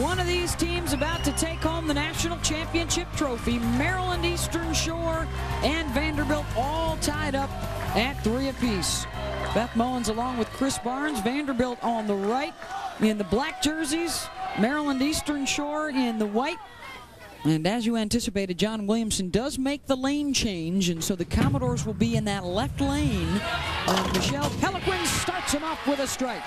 One of these teams about to take home the national championship trophy. Maryland Eastern Shore and Vanderbilt all tied up at 3 apiece. Beth Mowins along with Chris Barnes. Vanderbilt on the right in the black jerseys. Maryland Eastern Shore in the white. And as you anticipated, John Williamson does make the lane change, and so the Commodores will be in that left lane. And Michelle Peliquin starts him off with a strike.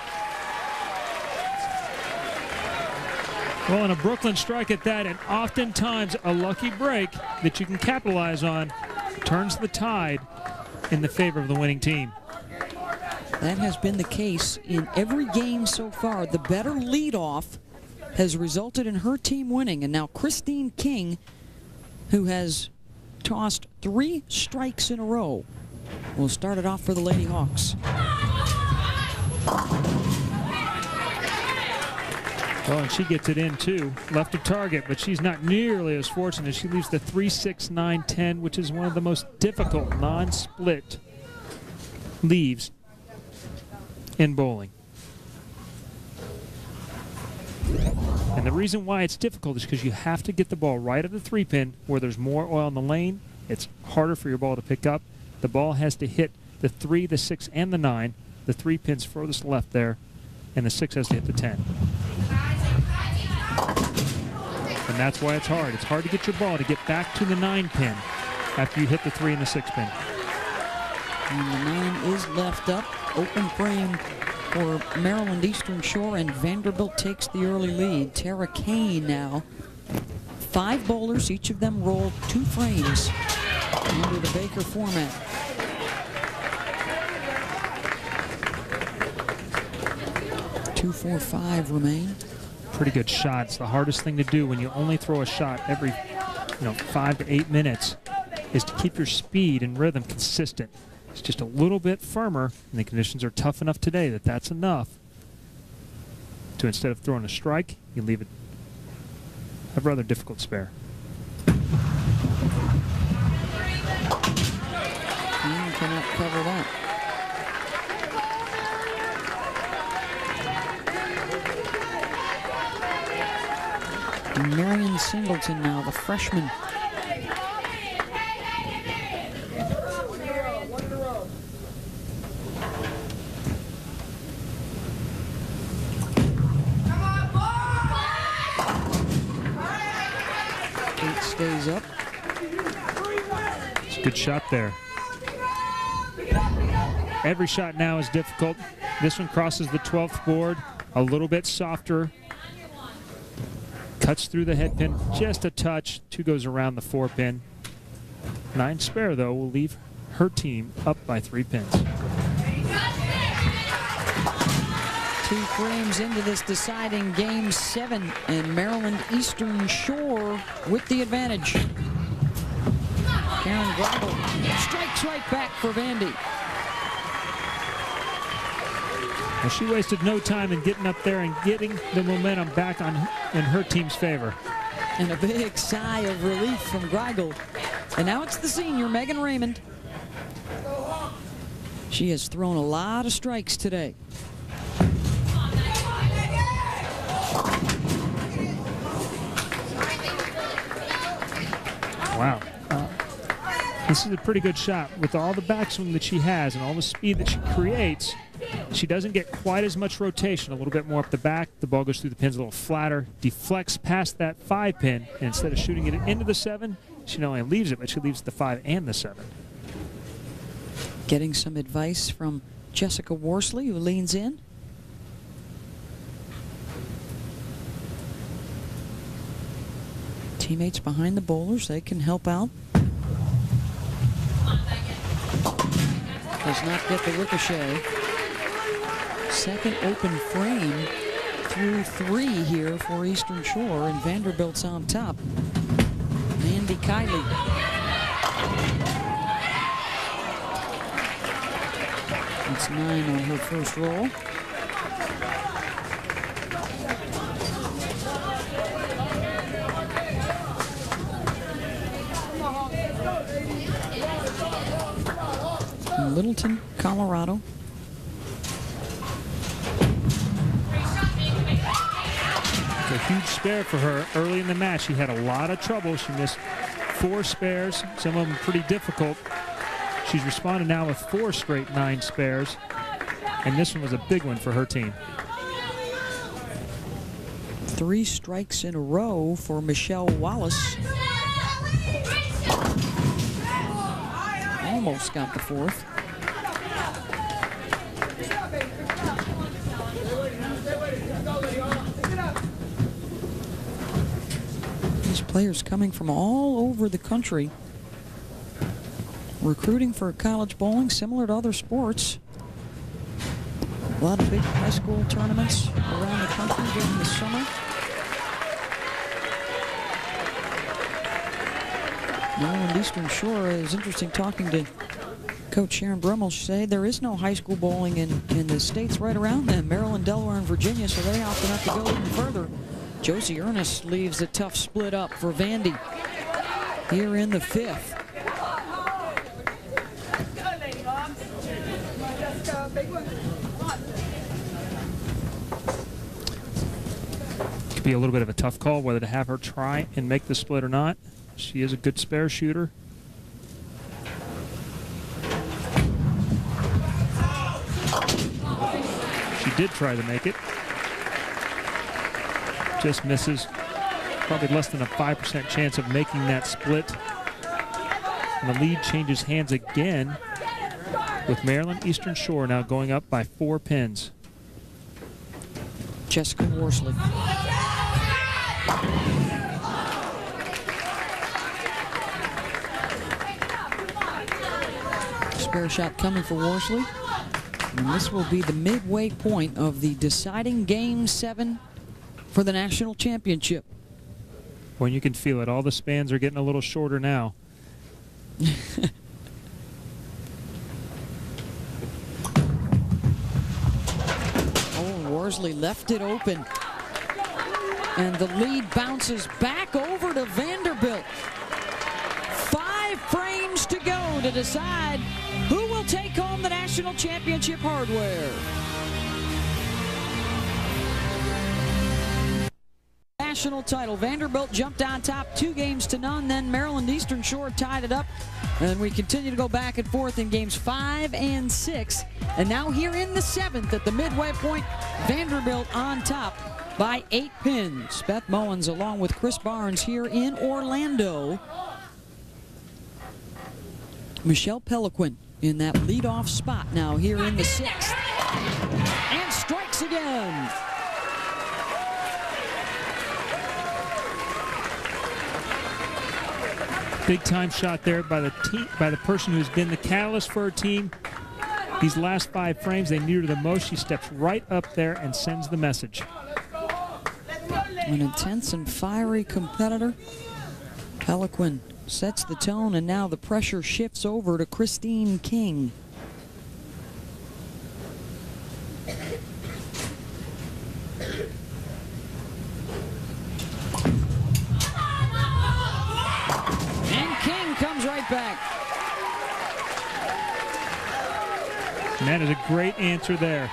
Well, and a Brooklyn strike at that, and oftentimes a lucky break that you can capitalize on turns the tide in the favor of the winning team. That has been the case in every game so far. The better leadoff has resulted in her team winning. And now Christine King, who has tossed 3 strikes in a row, will start it off for the Lady Hawks. Well, and she gets it in too, left of target, but she's not nearly as fortunate. She leaves the 3-6-9-10, which is one of the most difficult non-split leaves in bowling. And the reason why it's difficult is because you have to get the ball right at the 3-pin where there's more oil in the lane. It's harder for your ball to pick up. The ball has to hit the 3, the 6, and the 9. The 3 pins furthest left there, and the 6 has to hit the 10. And that's why it's hard. It's hard to get your ball to get back to the 9-pin after you hit the 3 and the 6-pin. And the 9 is left up, open frame for Maryland Eastern Shore, and Vanderbilt takes the early lead. Tara Kane now. 5 bowlers, each of them roll 2 frames under the Baker format. Two, 4, 5 remain. Pretty good shot. It's the hardest thing to do when you only throw a shot every 5 to 8 minutes, is to keep your speed and rhythm consistent. It's just a little bit firmer, and the conditions are tough enough today that that's enough to, instead of throwing a strike, you leave it a rather difficult spare. And cover that. Marion Singleton now, the freshman. Kate stays up. It's a good shot there. Every shot now is difficult. This one crosses the 12th board, a little bit softer. Cuts through the head pin just a touch. 2 goes around the 4 pin. 9 spare, though, will leave her team up by 3 pins. 2 frames into this deciding game 7, and Maryland Eastern Shore with the advantage. Karen Greigel strikes right back for Vandy. Well, she wasted no time in getting up there and getting the momentum back in her team's favor. And a big sigh of relief from Greigel. And now it's the senior, Megan Raymond. She has thrown a lot of strikes today. Wow. This is a pretty good shot. With all the backswing that she has and all the speed that she creates, she doesn't get quite as much rotation, a little bit more up the back. The ball goes through the pins a little flatter, deflects past that 5 pin, and instead of shooting it into the 7, she not only leaves it, but she leaves the 5 and the 7. Getting some advice from Jessica Worsley, who leans in. Teammates behind the bowlers, they can help out. Does not get the ricochet. Second open frame through 3 here for Eastern Shore, and Vanderbilt's on top. Mandy Kiley. That's 9 on her first roll. From Littleton, Colorado. It's a huge spare for her early in the match. She had a lot of trouble. She missed 4 spares, some of them pretty difficult. She's responded now with 4 straight 9 spares, and this one was a big one for her team. 3 strikes in a row for Michelle Wallace. Almost got the 4th. These players coming from all over the country, recruiting for college bowling, similar to other sports. A lot of big high school tournaments around the country during the summer. Maryland Eastern Shore is interesting talking to Coach Sharon Brummel. She said there is no high school bowling in the states right around them, Maryland, Delaware, and Virginia, so they often have to go even further. Josie Earnest leaves a tough split up for Vandy here in the 5th. Could be a little bit of a tough call whether to have her try and make the split or not. She is a good spare shooter. She did try to make it. Just misses. Probably less than a 5% chance of making that split. And the lead changes hands again, with Maryland Eastern Shore now going up by 4 pins. Jessica Worsley. Spare shot coming for Worsley. And this will be the midway point of the deciding game 7 for the national championship. When you can feel it, all the spans are getting a little shorter now. Oh, Worsley left it open. And the lead bounces back over to Vanderbilt. 5 frames to go to decide who will take home the national championship hardware. National title. Vanderbilt jumped on top 2-0. Then Maryland Eastern Shore tied it up. And we continue to go back and forth in games 5 and 6. And now here in the 7th at the midway point, Vanderbilt on top by 8 pins. Beth Mowins along with Chris Barnes here in Orlando. Michelle Peliquin in that leadoff spot now here in the 6th. And strikes again. Big time shot there by the team, by the person who's been the catalyst for her team. These last 5 frames, they needed her the most. She steps right up there and sends the message. An intense and fiery competitor. Peliquin sets the tone, and now the pressure shifts over to Christine King. Comes right back. And that is a great answer there.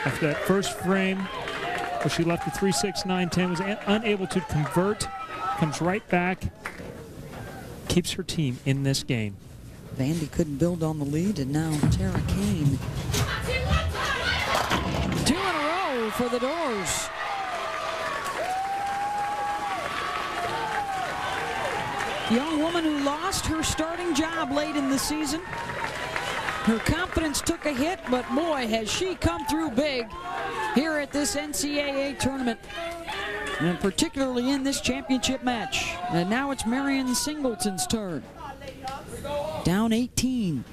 After that first frame where she left the 3-6, 9-10, was unable to convert, comes right back, keeps her team in this game. Vandy couldn't build on the lead, and now Tara Kane. 2 in a row for the Doors. Young woman who lost her starting job late in the season. Her confidence took a hit, but boy, has she come through big here at this NCAA tournament, and particularly in this championship match. And now it's Marion Singleton's turn. Down 18.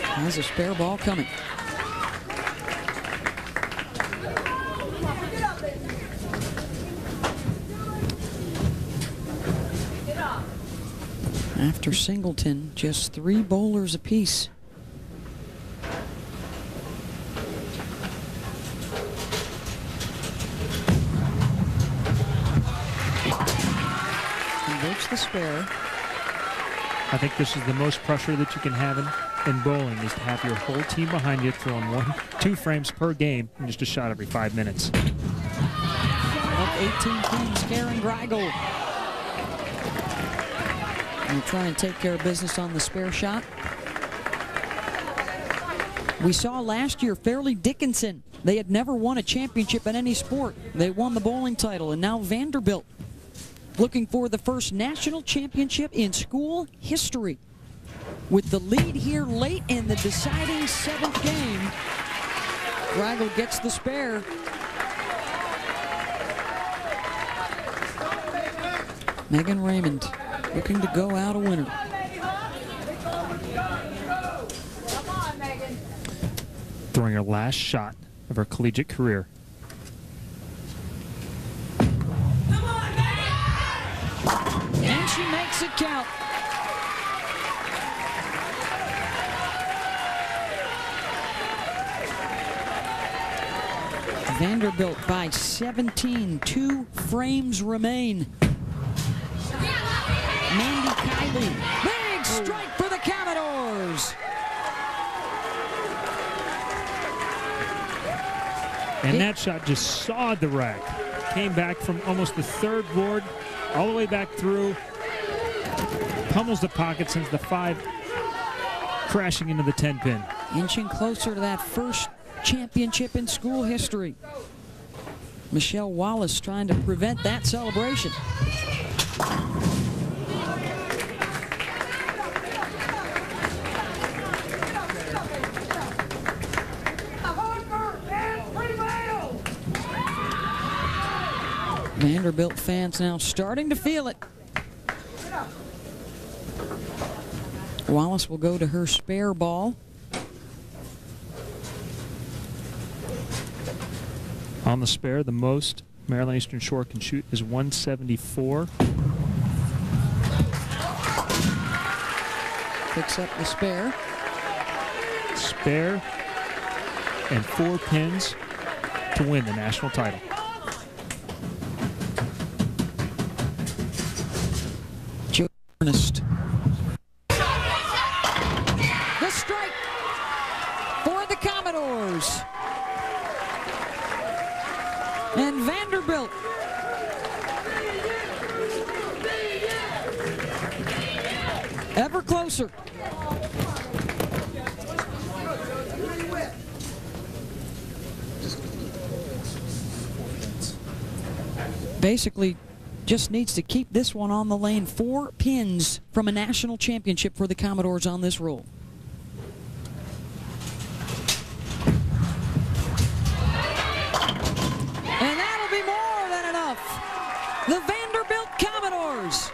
Has a spare ball coming. After Singleton, just 3 bowlers apiece. Converts the spare. I think this is the most pressure that you can have in bowling, is to have your whole team behind you, throwing 1-2 frames per game and just a shot every 5 minutes. Up 18 pins, Karen Greigel. And try and take care of business on the spare shot. We saw last year Fairleigh Dickinson. They had never won a championship in any sport. They won the bowling title, and now Vanderbilt looking for the first national championship in school history. With the lead here late in the deciding 7th game, Greigel gets the spare. Megan Raymond looking to go out a winner. Throwing her last shot of her collegiate career. And she makes it count. Vanderbilt by 17, 2 frames remain. Mandy Kiley, big strike for the Commodores. And that shot just sawed the rack. Came back from almost the 3rd board, all the way back through. Pummels the pocket, sends the 5 crashing into the 10 pin. Inching closer to that first championship in school history. Michelle Wallace trying to prevent that celebration. Vanderbilt fans now starting to feel it. Wallace will go to her spare ball. On the spare, the most Maryland Eastern Shore can shoot is 174. Picks up the spare. Spare and 4 pins to win the national title. Commodores. And Vanderbilt ever closer. Basically just needs to keep this one on the lane. 4 pins from a national championship for the Commodores on this roll. And that'll be more than enough. The Vanderbilt Commodores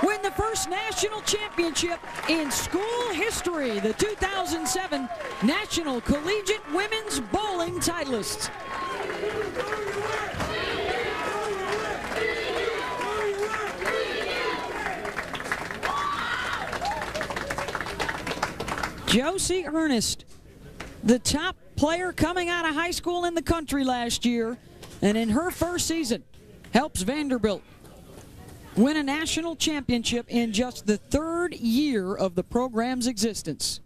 win the first national championship in school history, the 2007 National Collegiate Women's Bowling titleists. Josie Earnest, the top player coming out of high school in the country last year, and in her first season helps Vanderbilt win a national championship in just the 3rd year of the program's existence.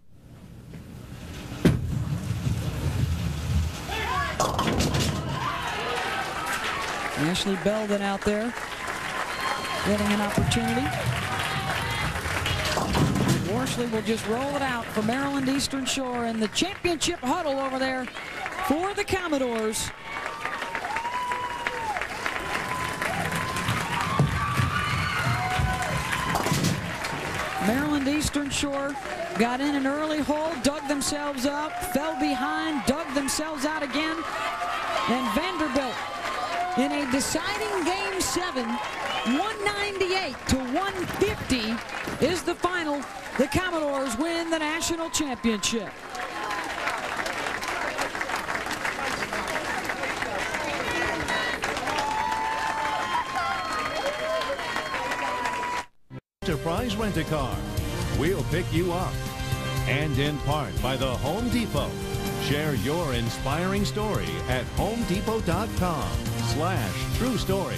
Ashley Belden out there getting an opportunity. Worsley will just roll it out for Maryland Eastern Shore, and the championship huddle over there for the Commodores. Maryland Eastern Shore got in an early hole, dug themselves up, fell behind, dug themselves out again, and Vanderbilt in a deciding Game 7, 198 to 150 is the final. The Commodores win the national championship. Enterprise Rent-A-Car. We'll pick you up. And in part by the Home Depot. Share your inspiring story at homedepot.com/true story.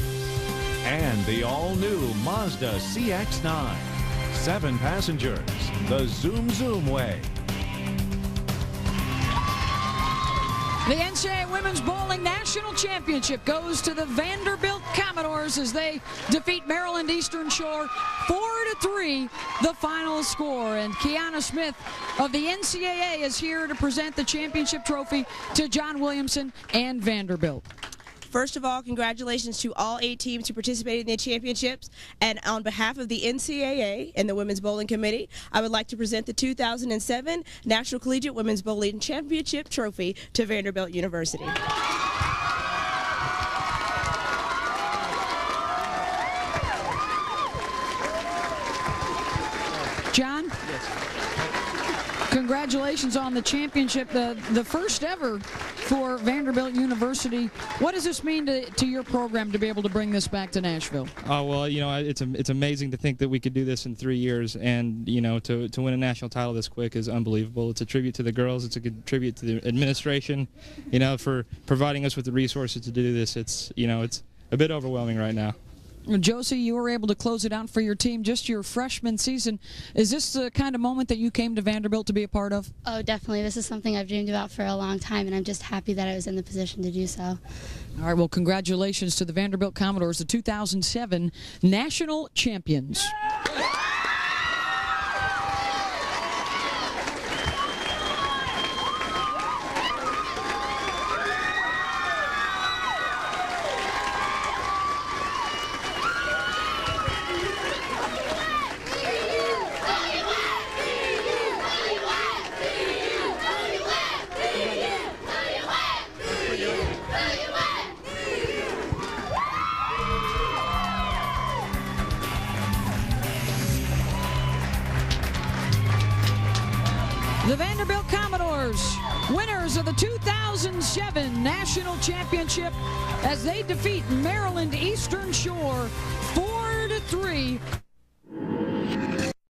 And the all-new Mazda CX-9. 7 passengers, the Zoom Zoom way. The NCAA Women's Bowling National Championship goes to the Vanderbilt Commodores as they defeat Maryland Eastern Shore 4-3, the final score. And Kiana Smith of the NCAA is here to present the championship trophy to John Williamson and Vanderbilt. First of all, congratulations to all 8 teams who participated in the championships. And on behalf of the NCAA and the Women's Bowling Committee, I would like to present the 2007 National Collegiate Women's Bowling Championship Trophy to Vanderbilt University. John? Congratulations on the championship, the first ever for Vanderbilt University. What does this mean to your program to be able to bring this back to Nashville? Oh, well, you know, it's amazing to think that we could do this in 3 years, and, you know, to win a national title this quick is unbelievable. It's a tribute to the girls. It's a good tribute to the administration, you know, for providing us with the resources to do this. It's, you know, it's a bit overwhelming right now. Josie, you were able to close it out for your team, just your freshman season. Is this the kind of moment that you came to Vanderbilt to be a part of? Oh, definitely. This is something I've dreamed about for a long time, and I'm just happy that I was in the position to do so. All right, well, congratulations to the Vanderbilt Commodores, the 2007 national champions. The Vanderbilt Commodores, winners of the 2007 National Championship as they defeat Maryland Eastern Shore 4-3.